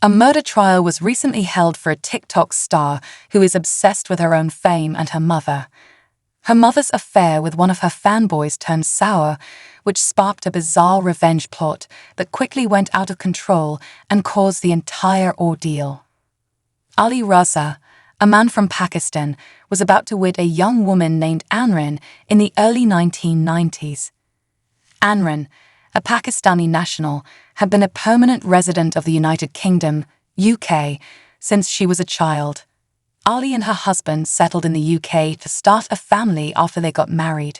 A murder trial was recently held for a TikTok star who is obsessed with her own fame and her mother. Her mother's affair with one of her fanboys turned sour, which sparked a bizarre revenge plot that quickly went out of control and caused the entire ordeal. Ali Raza, a man from Pakistan, was about to wed a young woman named Anrin in the early 1990s. Anrin, a Pakistani national, had been a permanent resident of the United Kingdom, UK, since she was a child. Ali and her husband settled in the UK to start a family after they got married.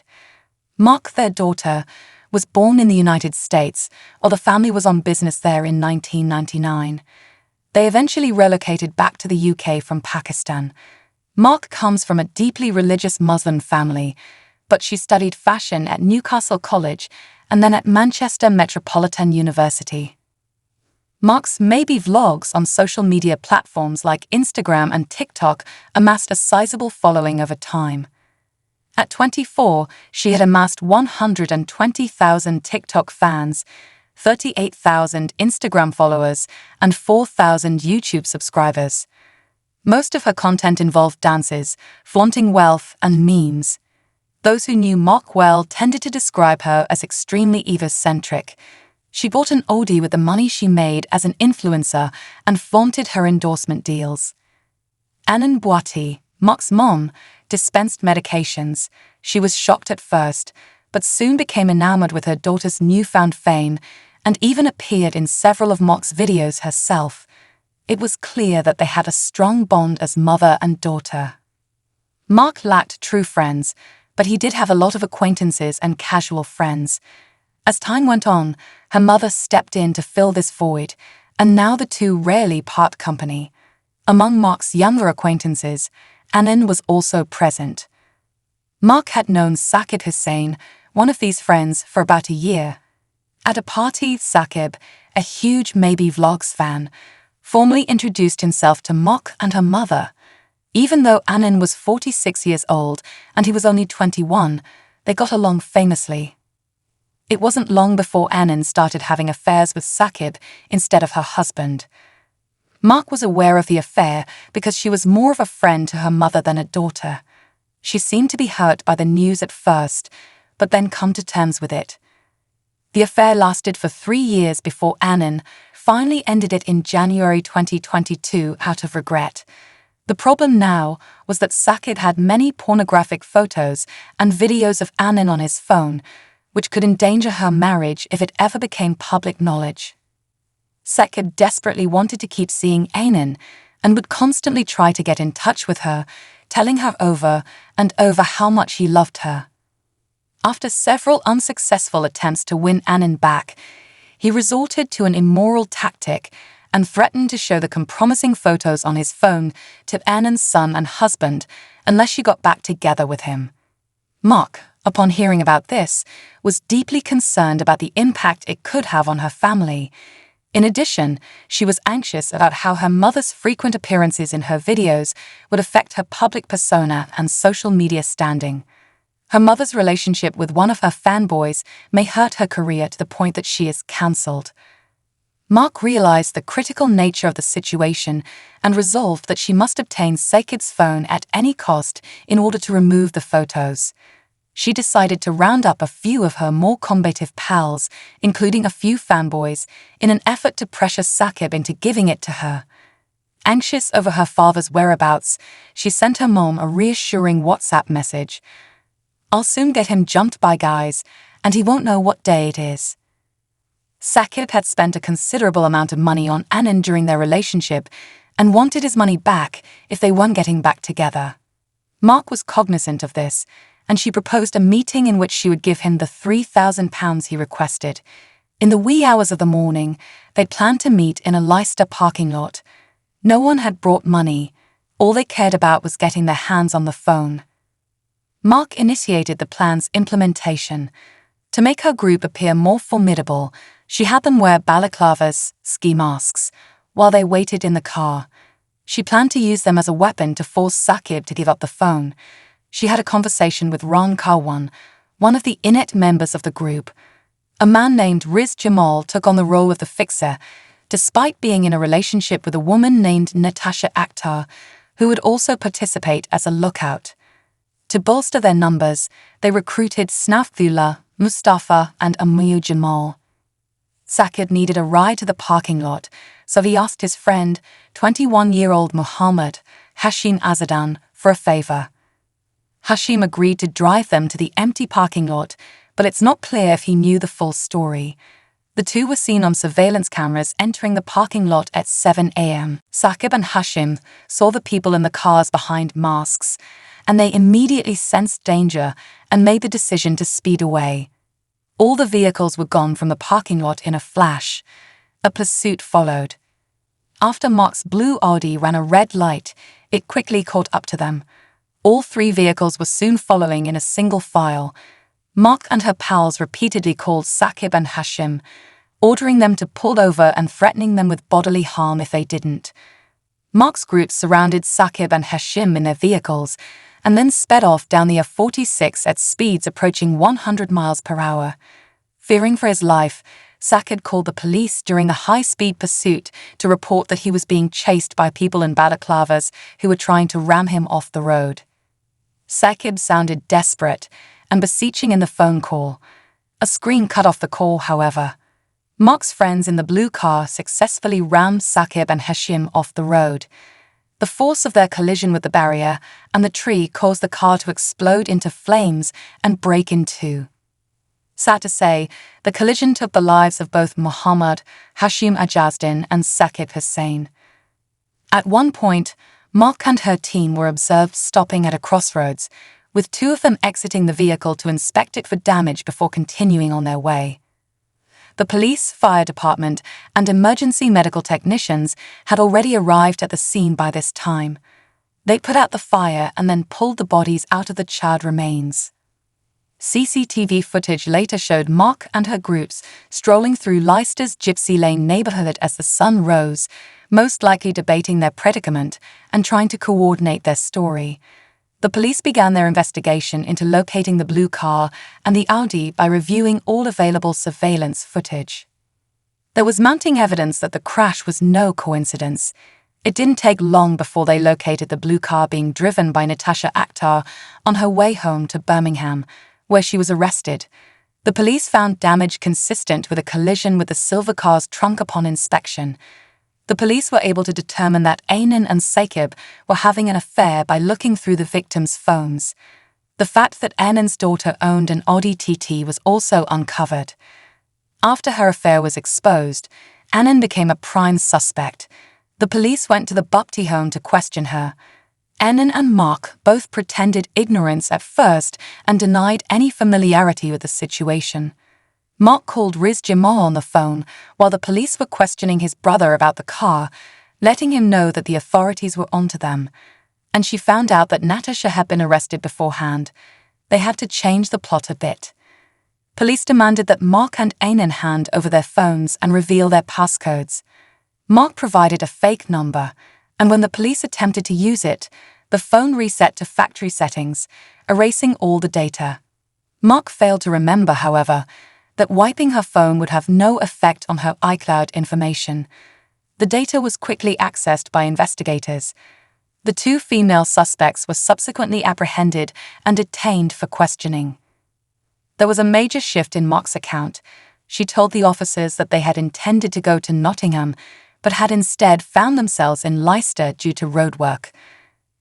Mahek, their daughter, was born in the United States, while the family was on business there in 1999. They eventually relocated back to the UK from Pakistan. Mahek comes from a deeply religious Muslim family, but she studied fashion at Newcastle College and then at Manchester Metropolitan University. Mahek's maybe vlogs on social media platforms like Instagram and TikTok amassed a sizable following over time. At 24, she had amassed 120,000 TikTok fans, 38,000 Instagram followers, and 4,000 YouTube subscribers. Most of her content involved dances, flaunting wealth, and memes. Those who knew Mahek well tended to describe her as extremely egocentric. She bought an Audi with the money she made as an influencer and flaunted her endorsement deals. Anand Bhatti, Mahek's mom, dispensed medications. She was shocked at first, but soon became enamored with her daughter's newfound fame and even appeared in several of Mahek's videos herself. It was clear that they had a strong bond as mother and daughter. Mahek lacked true friends, but he did have a lot of acquaintances and casual friends. As time went on, her mother stepped in to fill this void, and now the two rarely part company. Among Mahek's younger acquaintances, Anand was also present. Mahek had known Saqib Hussain, one of these friends, for about a year. At a party, Saqib, a huge Maybe Vlogs fan, formally introduced himself to Mahek and her mother. Even though Anand was 46 years old and he was only 21, they got along famously. It wasn't long before Anand started having affairs with Saqib instead of her husband. Mahek was aware of the affair because she was more of a friend to her mother than a daughter. She seemed to be hurt by the news at first, but then come to terms with it. The affair lasted for 3 years before Anand finally ended it in January 2022 out of regret. The problem now was that Saqib had many pornographic photos and videos of Anand on his phone, which could endanger her marriage if it ever became public knowledge. Saqib desperately wanted to keep seeing Anand and would constantly try to get in touch with her, telling her over and over how much he loved her. After several unsuccessful attempts to win Anand back, he resorted to an immoral tactic and threatened to show the compromising photos on his phone to Anand's son and husband unless she got back together with him. Mahek, upon hearing about this, was deeply concerned about the impact it could have on her family. In addition, she was anxious about how her mother's frequent appearances in her videos would affect her public persona and social media standing. Her mother's relationship with one of her fanboys may hurt her career to the point that she is cancelled. Mahek realized the critical nature of the situation and resolved that she must obtain Saqib's phone at any cost in order to remove the photos. She decided to round up a few of her more combative pals, including a few fanboys, in an effort to pressure Saqib into giving it to her. Anxious over her father's whereabouts, she sent her mom a reassuring WhatsApp message. "I'll soon get him jumped by guys, and he won't know what day it is." Saqib had spent a considerable amount of money on Anand during their relationship and wanted his money back if they weren't getting back together. Mahek was cognizant of this, and she proposed a meeting in which she would give him the £3,000 he requested. In the wee hours of the morning, they planned to meet in a Leicester parking lot. No one had brought money. All they cared about was getting their hands on the phone. Mahek initiated the plan's implementation. To make her group appear more formidable, she had them wear balaclavas, ski masks, while they waited in the car. She planned to use them as a weapon to force Saqib to give up the phone. She had a conversation with Ron Karwan, one of the inept members of the group. A man named Riz Jamal took on the role of the fixer, despite being in a relationship with a woman named Natasha Akhtar, who would also participate as a lookout. To bolster their numbers, they recruited Snafthullah, Mustafa, and Amu Jamal. Saqib needed a ride to the parking lot, so he asked his friend, 21-year-old Muhammad Hashim Azadan, for a favor. Hashim agreed to drive them to the empty parking lot, but it's not clear if he knew the full story. The two were seen on surveillance cameras entering the parking lot at 7 a.m. Saqib and Hashim saw the people in the cars behind masks, and they immediately sensed danger and made the decision to speed away. All the vehicles were gone from the parking lot in a flash. A pursuit followed. After Mahek's blue Audi ran a red light, it quickly caught up to them. All three vehicles were soon following in a single file. Mahek and her pals repeatedly called Saqib and Hashim, ordering them to pull over and threatening them with bodily harm if they didn't. Mahek's group surrounded Saqib and Hashim in their vehicles and then sped off down the A46 at speeds approaching 100 miles per hour. Fearing for his life, Saqib called the police during the high-speed pursuit to report that he was being chased by people in balaclavas who were trying to ram him off the road. Saqib sounded desperate and beseeching in the phone call. A scream cut off the call, however. Mahek's friends in the blue car successfully rammed Saqib and Hashim off the road. The force of their collision with the barrier and the tree caused the car to explode into flames and break in two. Sad to say, the collision took the lives of both Muhammad Hashim Ajazdin and Saqib Hussain. At one point, Mahek and her team were observed stopping at a crossroads, with two of them exiting the vehicle to inspect it for damage before continuing on their way. The police, fire department, and emergency medical technicians had already arrived at the scene by this time. They put out the fire and then pulled the bodies out of the charred remains. CCTV footage later showed Mahek and her groups strolling through Leicester's Gypsy Lane neighborhood as the sun rose, most likely debating their predicament and trying to coordinate their story. The police began their investigation into locating the blue car and the Audi by reviewing all available surveillance footage. There was mounting evidence that the crash was no coincidence. It didn't take long before they located the blue car being driven by Natasha Akhtar on her way home to Birmingham, where she was arrested. The police found damage consistent with a collision with the silver car's trunk upon inspection. The police were able to determine that Aynan and Saqib were having an affair by looking through the victims' phones. The fact that Aynan's daughter owned an Audi TT was also uncovered. After her affair was exposed, Aynan became a prime suspect. The police went to the Bupti home to question her. Aynan and Mahek both pretended ignorance at first and denied any familiarity with the situation. Mahek called Riz Jamal on the phone while the police were questioning his brother about the car, letting him know that the authorities were onto them. And she found out that Natasha had been arrested beforehand. They had to change the plot a bit. Police demanded that Mahek and Aynan hand over their phones and reveal their passcodes. Mahek provided a fake number, and when the police attempted to use it, the phone reset to factory settings, erasing all the data. Mahek failed to remember, however, that wiping her phone would have no effect on her iCloud information. The data was quickly accessed by investigators. The two female suspects were subsequently apprehended and detained for questioning. There was a major shift in Mahek's account. She told the officers that they had intended to go to Nottingham, but had instead found themselves in Leicester due to roadwork.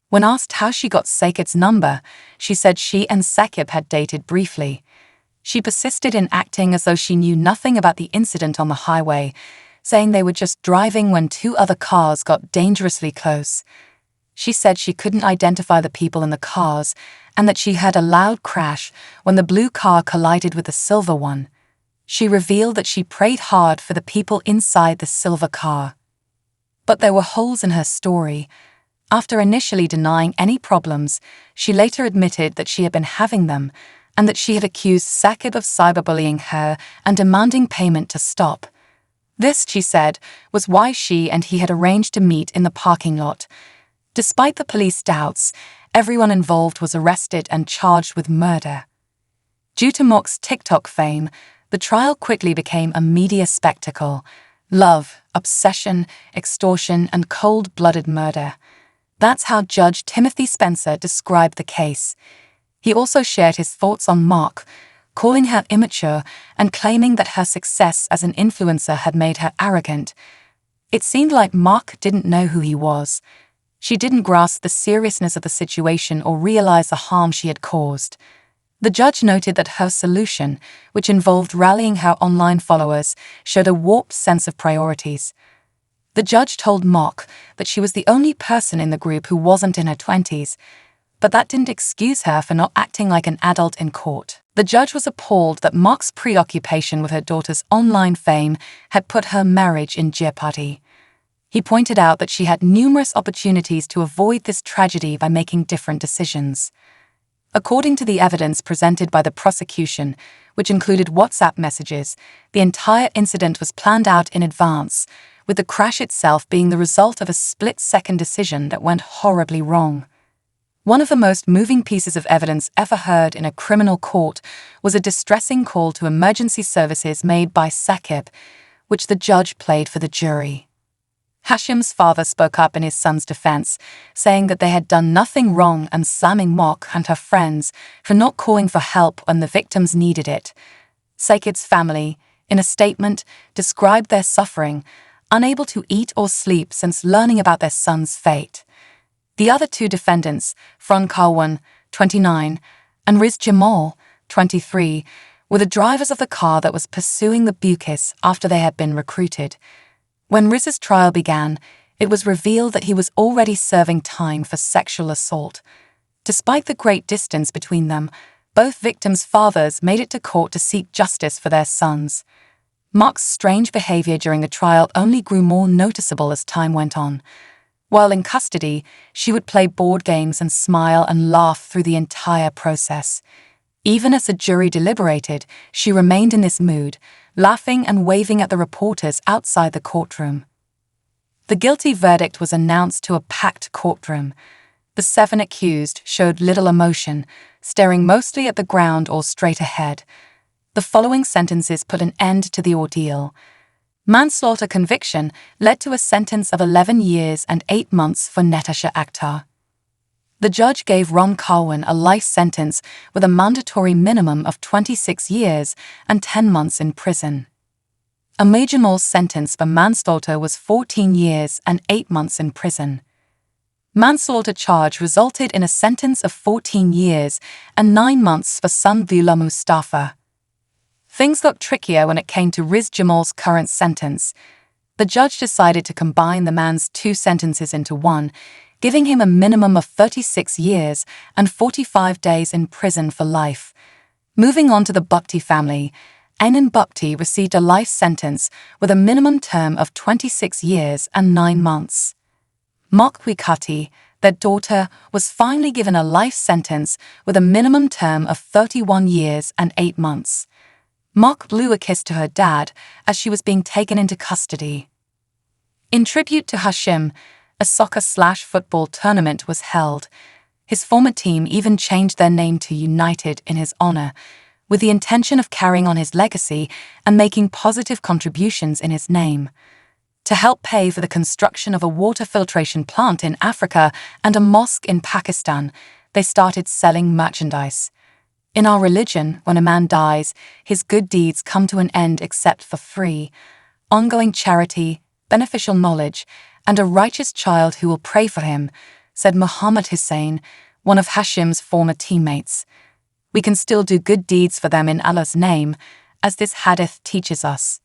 When asked how she got Saqib's number, she said she and Saqib had dated briefly. She persisted in acting as though she knew nothing about the incident on the highway, saying they were just driving when two other cars got dangerously close. She said she couldn't identify the people in the cars and that she heard a loud crash when the blue car collided with the silver one. She revealed that she prayed hard for the people inside the silver car. But there were holes in her story. After initially denying any problems, she later admitted that she had been having them, and that she had accused Saqib of cyberbullying her and demanding payment to stop. This, she said, was why she and he had arranged to meet in the parking lot. Despite the police doubts, everyone involved was arrested and charged with murder. Due to Mahek's TikTok fame, the trial quickly became a media spectacle. Love, obsession, extortion, and cold-blooded murder. That's how Judge Timothy Spencer described the case. He also shared his thoughts on Mahek, calling her immature and claiming that her success as an influencer had made her arrogant. It seemed like Mahek didn't know who he was. She didn't grasp the seriousness of the situation or realize the harm she had caused. The judge noted that her solution, which involved rallying her online followers, showed a warped sense of priorities. The judge told Mahek that she was the only person in the group who wasn't in her 20s, but that didn't excuse her for not acting like an adult in court. The judge was appalled that Mahek's preoccupation with her daughter's online fame had put her marriage in jeopardy. He pointed out that she had numerous opportunities to avoid this tragedy by making different decisions. According to the evidence presented by the prosecution, which included WhatsApp messages, the entire incident was planned out in advance, with the crash itself being the result of a split-second decision that went horribly wrong. One of the most moving pieces of evidence ever heard in a criminal court was a distressing call to emergency services made by Saqib, which the judge played for the jury. Hashim's father spoke up in his son's defense, saying that they had done nothing wrong and slamming Mahek and her friends for not calling for help when the victims needed it. Saqib's family, in a statement, described their suffering, unable to eat or sleep since learning about their son's fate. The other two defendants, Fron Karwan, 29, and Riz Jamal, 23, were the drivers of the car that was pursuing the Bukis after they had been recruited. When Riz's trial began, it was revealed that he was already serving time for sexual assault. Despite the great distance between them, both victims' fathers made it to court to seek justice for their sons. Mahek's strange behavior during the trial only grew more noticeable as time went on. While in custody, she would play board games and smile and laugh through the entire process. Even as the jury deliberated, she remained in this mood, laughing and waving at the reporters outside the courtroom. The guilty verdict was announced to a packed courtroom. The 7 accused showed little emotion, staring mostly at the ground or straight ahead. The following sentences put an end to the ordeal. Manslaughter conviction led to a sentence of 11 years and 8 months for Natasha Akhtar. The judge gave Ron Karwan a life sentence with a mandatory minimum of 26 years and 10 months in prison. Amir Jamal's sentence for manslaughter was 14 years and 8 months in prison. Manslaughter charge resulted in a sentence of 14 years and 9 months for Sunbula Mustafa. Things got trickier when it came to Riz Jamal's current sentence. The judge decided to combine the man's 2 sentences into one, giving him a minimum of 36 years and 45 days in prison for life. Moving on to the Bukti family, Aynan Bukti received a life sentence with a minimum term of 26 years and 9 months. Mahek Wikati, their daughter, was finally given a life sentence with a minimum term of 31 years and 8 months. Mahek blew a kiss to her dad as she was being taken into custody. In tribute to Hashim, a soccer/football tournament was held. His former team even changed their name to United in his honor, with the intention of carrying on his legacy and making positive contributions in his name. To help pay for the construction of a water filtration plant in Africa and a mosque in Pakistan, they started selling merchandise. In our religion, when a man dies, his good deeds come to an end except for free, ongoing charity, beneficial knowledge, and a righteous child who will pray for him, said Muhammad Hussein, one of Hashim's former teammates. We can still do good deeds for them in Allah's name, as this hadith teaches us.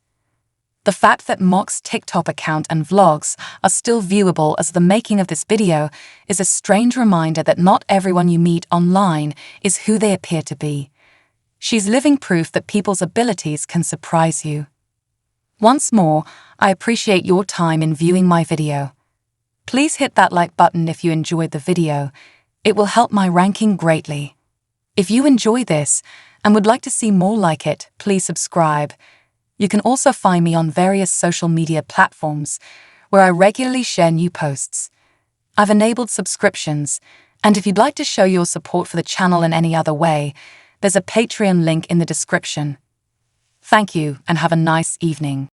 The fact that Mahek's TikTok account and vlogs are still viewable as the making of this video is a strange reminder that not everyone you meet online is who they appear to be. She's living proof that people's abilities can surprise you. Once more, I appreciate your time in viewing my video. Please hit that like button if you enjoyed the video. It will help my ranking greatly. If you enjoy this and would like to see more like it, please subscribe. You can also find me on various social media platforms where I regularly share new posts. I've enabled subscriptions, and if you'd like to show your support for the channel in any other way, there's a Patreon link in the description. Thank you and have a nice evening.